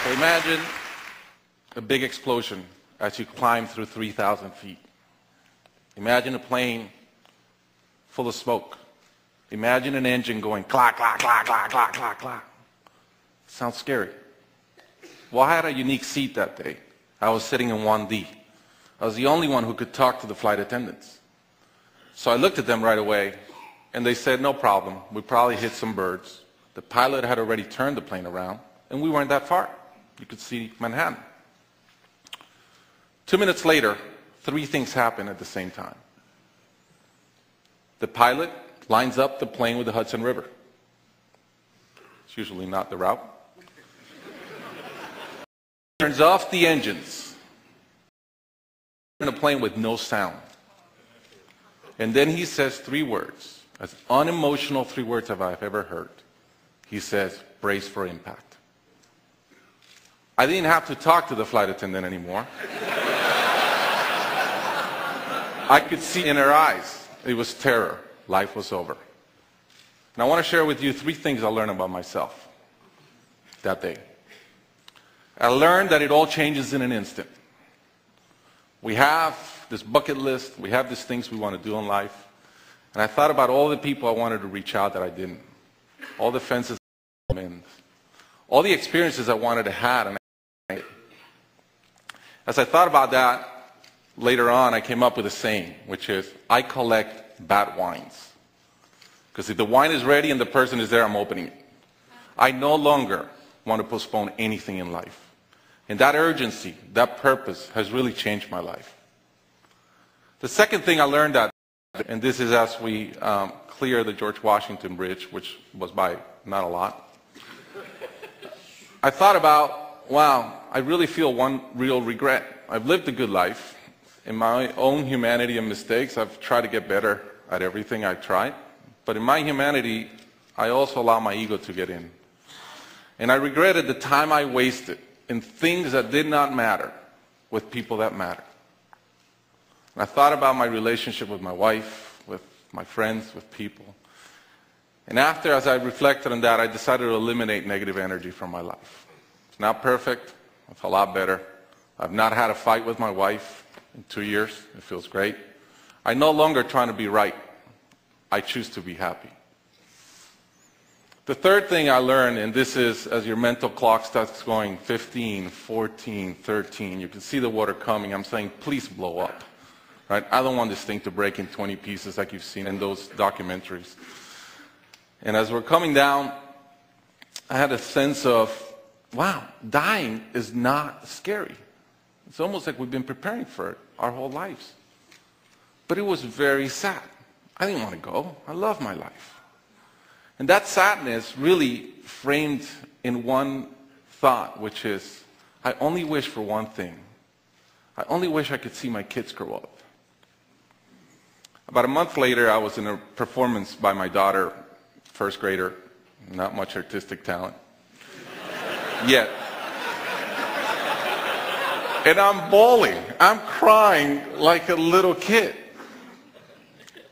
So imagine a big explosion as you climb through 3,000 feet. Imagine a plane full of smoke. Imagine an engine going clack, clack, clack, clack, clack, clack, clack. Sounds scary. Well, I had a unique seat that day. I was sitting in 1D. I was the only one who could talk to the flight attendants. So I looked at them right away, and they said, no problem. We probably hit some birds. The pilot had already turned the plane around, and we weren't that far. You could see Manhattan. 2 minutes later, 3 things happen at the same time. The pilot lines up the plane with the Hudson River. It's usually not the route. Turns off the engines. In a plane with no sound. And then he says 3 words, as unemotional 3 words as I've ever heard. He says, brace for impact. I didn't have to talk to the flight attendant anymore. I could see in her eyes, it was terror. Life was over. And I want to share with you 3 things I learned about myself that day. I learned that it all changes in an instant. We have this bucket list, we have these things we want to do in life, and I thought about all the people I wanted to reach out that I didn't. All the fences I in, all the experiences I wanted to have. And as I thought about that, later on I came up with a saying, which is, I collect bad wines. Because if the wine is ready and the person is there, I'm opening it. I no longer want to postpone anything in life. And that urgency, that purpose has really changed my life. The second thing I learned that, and this is as we clear the George Washington Bridge, which was by not a lot, I thought about, wow, I really feel one real regret. I've lived a good life. In my own humanity and mistakes, I've tried to get better at everything I tried. But in my humanity, I also allow my ego to get in. And I regretted the time I wasted in things that did not matter with people that matter. And I thought about my relationship with my wife, with my friends, with people. And after, as I reflected on that, I decided to eliminate negative energy from my life. It's not perfect. It's a lot better. I've not had a fight with my wife in 2 years. It feels great. I'm no longer trying to be right. I choose to be happy. The third thing I learned, and this is as your mental clock starts going 15, 14, 13, you can see the water coming. I'm saying, please blow up. Right? I don't want this thing to break in 20 pieces like you've seen in those documentaries. And as we're coming down, I had a sense of, wow, dying is not scary. It's almost like we've been preparing for it our whole lives. But it was very sad. I didn't want to go. I love my life. And that sadness really framed in one thought, which is, I only wish for one thing. I only wish I could see my kids grow up. About a month later, I was in a performance by my daughter, first grader, not much artistic talent, yet. And I'm bawling, I'm crying like a little kid.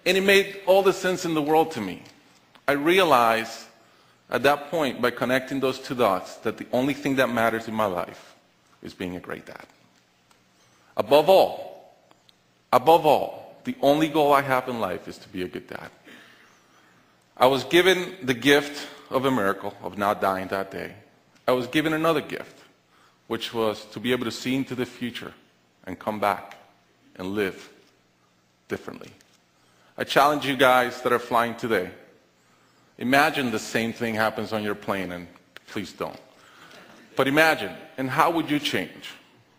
And it made all the sense in the world to me. I realized at that point, by connecting those 2 dots, that the only thing that matters in my life is being a great dad. Above all, the only goal I have in life is to be a good dad. I was given the gift of a miracle, of not dying that day. I was given another gift, which was to be able to see into the future and come back and live differently. I challenge you guys that are flying today. Imagine the same thing happens on your plane, and please don't. But imagine, and how would you change?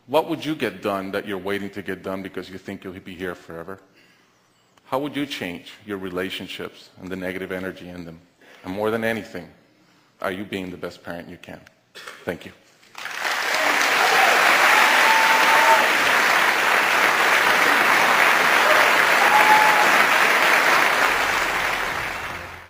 What would you get done that you're waiting to get done because you think you'll be here forever? How would you change your relationships and the negative energy in them? And more than anything, are you being the best parent you can? Thank you.